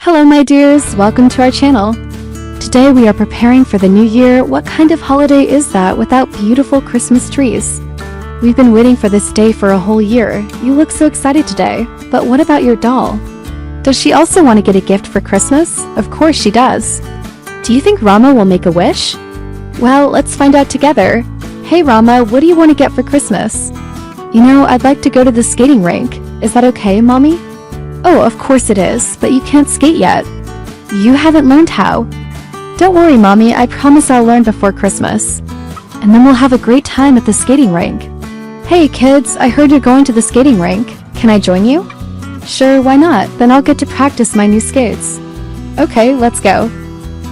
Hello my dears, welcome to our channel. Today we are preparing for the new year. What kind of holiday is that without beautiful Christmas trees? We've been waiting for this day for a whole year. You look so excited today, but what about your doll? Does she also want to get a gift for Christmas? Of course she does. Do you think Rama will make a wish? Well, let's find out together. Hey Rama, what do you want to get for Christmas? You know, I'd like to go to the skating rink. Is that okay, Mommy? Oh, of course it is, but you can't skate yet. You haven't learned how. Don't worry, Mommy, I promise I'll learn before Christmas. And then we'll have a great time at the skating rink. Hey kids, I heard you're going to the skating rink. Can I join you? Sure, why not? Then I'll get to practice my new skates. Okay, let's go.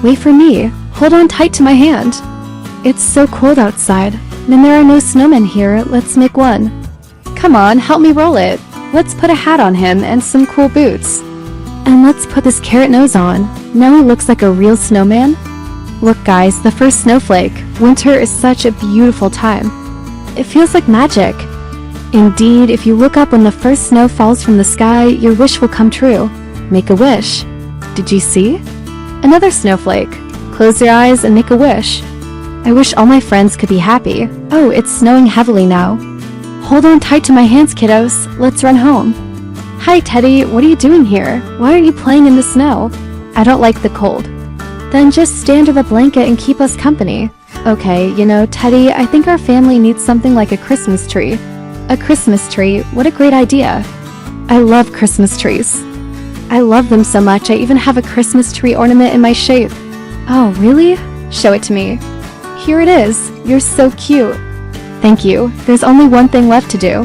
Wait for me. Hold on tight to my hand. It's so cold outside, and there are no snowmen here. Let's make one. Come on, help me roll it. Let's put a hat on him and some cool boots. And let's put this carrot nose on. Now he looks like a real snowman. Look guys, the first snowflake. Winter is such a beautiful time. It feels like magic. Indeed, if you look up when the first snow falls from the sky, your wish will come true. Make a wish. Did you see? Another snowflake. Close your eyes and make a wish. I wish all my friends could be happy. Oh, it's snowing heavily now. Hold on tight to my hands, kiddos. Let's run home. Hi, Teddy. What are you doing here? Why aren't you playing in the snow? I don't like the cold. Then just stay under the blanket and keep us company. Okay, you know, Teddy, I think our family needs something like a Christmas tree. A Christmas tree? What a great idea. I love Christmas trees. I love them so much, I even have a Christmas tree ornament in my shape. Oh, really? Show it to me. Here it is. You're so cute. Thank you. There's only one thing left to do.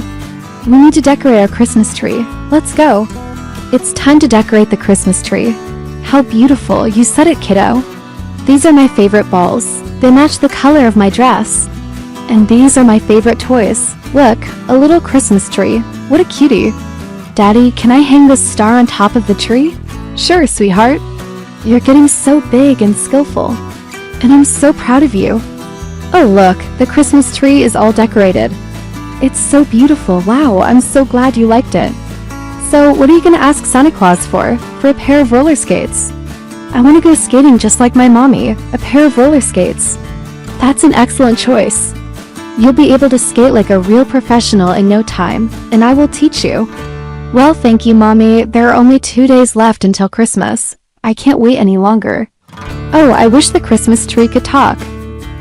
We need to decorate our Christmas tree. Let's go. It's time to decorate the Christmas tree. How beautiful. You said it, kiddo. These are my favorite balls. They match the color of my dress. And these are my favorite toys. Look, a little Christmas tree. What a cutie. Daddy, can I hang this star on top of the tree? Sure, sweetheart. You're getting so big and skillful. And I'm so proud of you. Oh look, the Christmas tree is all decorated. It's so beautiful. Wow, I'm so glad you liked it. So, what are you gonna ask Santa Claus for? For a pair of roller skates. I want to go skating just like my mommy. A pair of roller skates. That's an excellent choice. You'll be able to skate like a real professional in no time, and I will teach you. Well, thank you, Mommy. There are only 2 days left until Christmas. I can't wait any longer. Oh, I wish the Christmas tree could talk.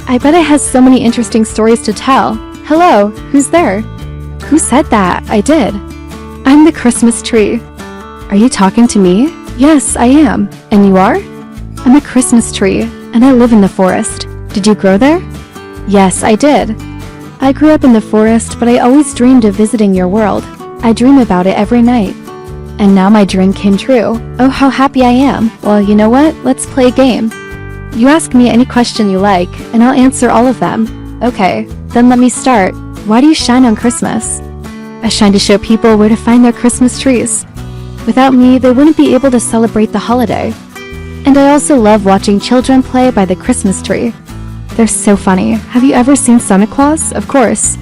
I bet it has so many interesting stories to tell. Hello, who's there? Who said that? I did. I'm the Christmas tree. Are you talking to me? Yes, I am. And you are? I'm a Christmas tree, and I live in the forest. Did you grow there? Yes, I did. I grew up in the forest, but I always dreamed of visiting your world. I dream about it every night. And now my dream came true. Oh, how happy I am. Well, you know what? Let's play a game. You ask me any question you like, and I'll answer all of them. Okay, then let me start. Why do you shine on Christmas? I shine to show people where to find their Christmas trees. Without me, they wouldn't be able to celebrate the holiday. And I also love watching children play by the Christmas tree. They're so funny. Have you ever seen Santa Claus? Of course.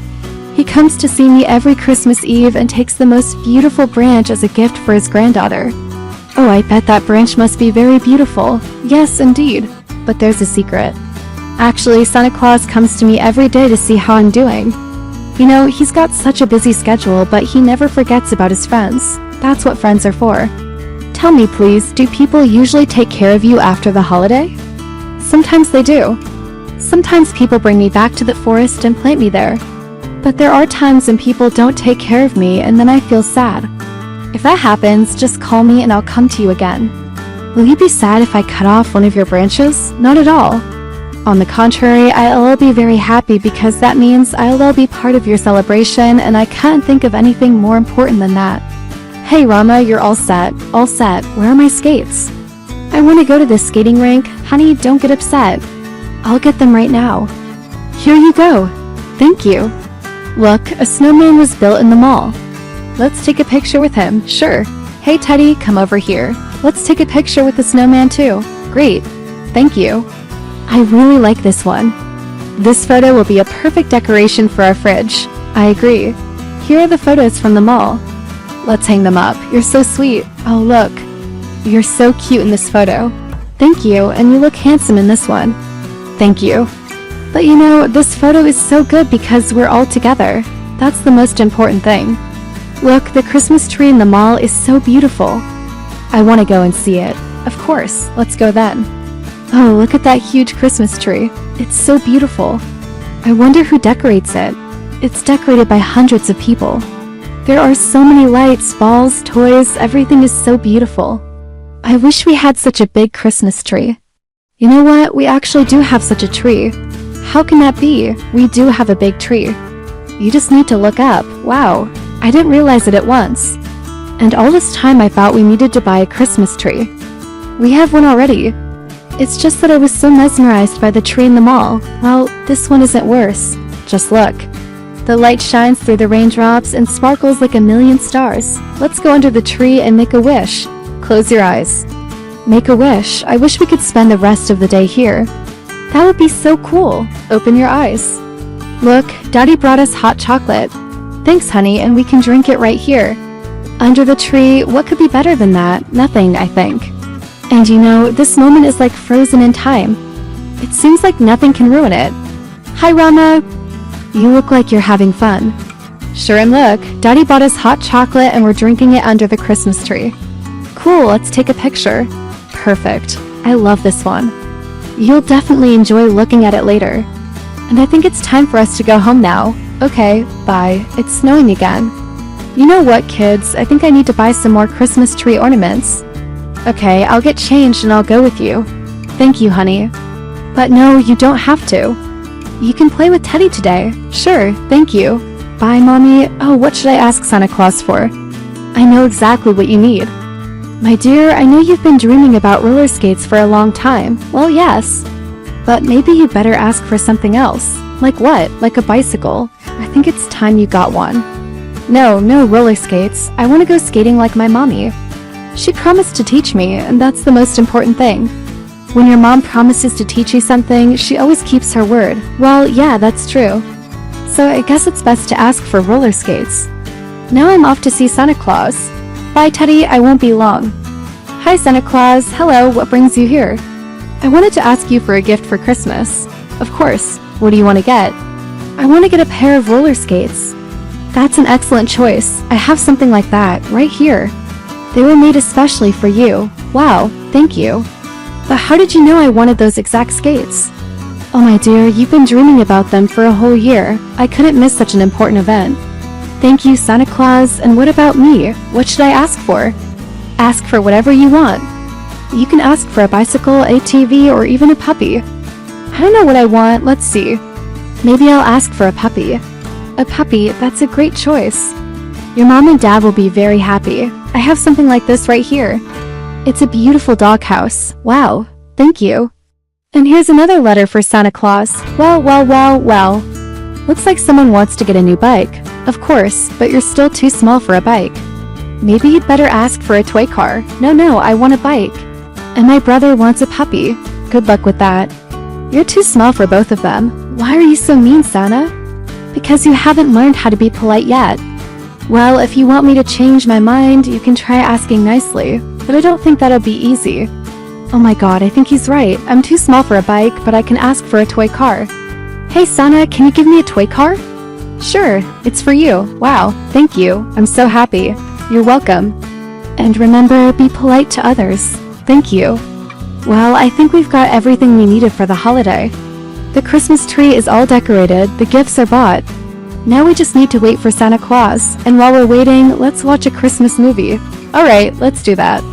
He comes to see me every Christmas Eve and takes the most beautiful branch as a gift for his granddaughter. Oh, I bet that branch must be very beautiful. Yes, indeed. But there's a secret. Actually, Santa Claus comes to me every day to see how I'm doing. You know, he's got such a busy schedule, but he never forgets about his friends. That's what friends are for. Tell me please, do people usually take care of you after the holiday? Sometimes they do. Sometimes people bring me back to the forest and plant me there. But there are times when people don't take care of me and then I feel sad. If that happens, just call me and I'll come to you again. Will you be sad if I cut off one of your branches? Not at all. On the contrary, I'll be very happy because that means I'll be part of your celebration and I can't think of anything more important than that. Hey Rama, you're all set. All set. Where are my skates? I want to go to the skating rink. Honey, don't get upset. I'll get them right now. Here you go. Thank you. Look, a snowman was built in the mall. Let's take a picture with him. Sure. Hey Teddy, come over here. Let's take a picture with the snowman too. Great. Thank you. I really like this one. This photo will be a perfect decoration for our fridge. I agree. Here are the photos from the mall. Let's hang them up. You're so sweet. Oh, look. You're so cute in this photo. Thank you, and you look handsome in this one. Thank you. But you know, this photo is so good because we're all together. That's the most important thing. Look, the Christmas tree in the mall is so beautiful. I want to go and see it. Of course, let's go then. Oh, look at that huge Christmas tree. It's so beautiful. I wonder who decorates it. It's decorated by hundreds of people. There are so many lights, balls, toys, everything is so beautiful. I wish we had such a big Christmas tree. You know what? We actually do have such a tree. How can that be? We do have a big tree. You just need to look up. Wow, I didn't realize it at once. And all this time I thought we needed to buy a Christmas tree. We have one already. It's just that I was so mesmerized by the tree in the mall. Well, this one isn't worse. Just look. The light shines through the raindrops and sparkles like a million stars. Let's go under the tree and make a wish. Close your eyes. Make a wish. I wish we could spend the rest of the day here. That would be so cool. Open your eyes. Look, Daddy brought us hot chocolate. Thanks, honey, and we can drink it right here. Under the tree, what could be better than that? Nothing, I think. And you know, this moment is like frozen in time. It seems like nothing can ruin it. Hi, Rama. You look like you're having fun. Sure, and look, Daddy bought us hot chocolate and we're drinking it under the Christmas tree. Cool, let's take a picture. Perfect. I love this one. You'll definitely enjoy looking at it later. And I think it's time for us to go home now. Okay, bye. It's snowing again. You know what, kids? I think I need to buy some more Christmas tree ornaments. Okay, I'll get changed and I'll go with you. Thank you, honey. But no, you don't have to. You can play with Teddy today. Sure, thank you. Bye, Mommy. Oh, what should I ask Santa Claus for? I know exactly what you need. My dear, I know you've been dreaming about roller skates for a long time. Well, yes. But maybe you better ask for something else. Like what? Like a bicycle? I think it's time you got one. No roller skates. I want to go skating like my mommy. She promised to teach me, and that's the most important thing. When your mom promises to teach you something, she always keeps her word. Well, yeah, that's true. So I guess it's best to ask for roller skates. Now I'm off to see Santa Claus. Bye, Teddy, I won't be long. Hi, Santa Claus. Hello, what brings you here? I wanted to ask you for a gift for Christmas. Of course. What do you want to get? I want to get a pair of roller skates. That's an excellent choice. I have something like that, right here. They were made especially for you. Wow, thank you. But how did you know I wanted those exact skates? Oh my dear, you've been dreaming about them for a whole year. I couldn't miss such an important event. Thank you, Santa Claus, and what about me? What should I ask for? Ask for whatever you want. You can ask for a bicycle, a TV, or even a puppy. I don't know what I want, let's see. Maybe I'll ask for a puppy. A puppy, that's a great choice. Your mom and dad will be very happy. I have something like this right here. It's a beautiful doghouse. Wow, thank you. And here's another letter for Santa Claus. Well. Looks like someone wants to get a new bike. Of course, but you're still too small for a bike. Maybe you'd better ask for a toy car. No, I want a bike. And my brother wants a puppy. Good luck with that. You're too small for both of them. Why are you so mean, Santa? Because you haven't learned how to be polite yet. Well, if you want me to change my mind, you can try asking nicely, but I don't think that'll be easy. Oh my god, I think he's right. I'm too small for a bike, but I can ask for a toy car. Hey Santa, can you give me a toy car? Sure, it's for you. Wow, thank you. I'm so happy. You're welcome. And remember, be polite to others. Thank you. Well, I think we've got everything we needed for the holiday. The Christmas tree is all decorated, the gifts are bought. Now we just need to wait for Santa Claus, and while we're waiting, let's watch a Christmas movie. Alright, let's do that.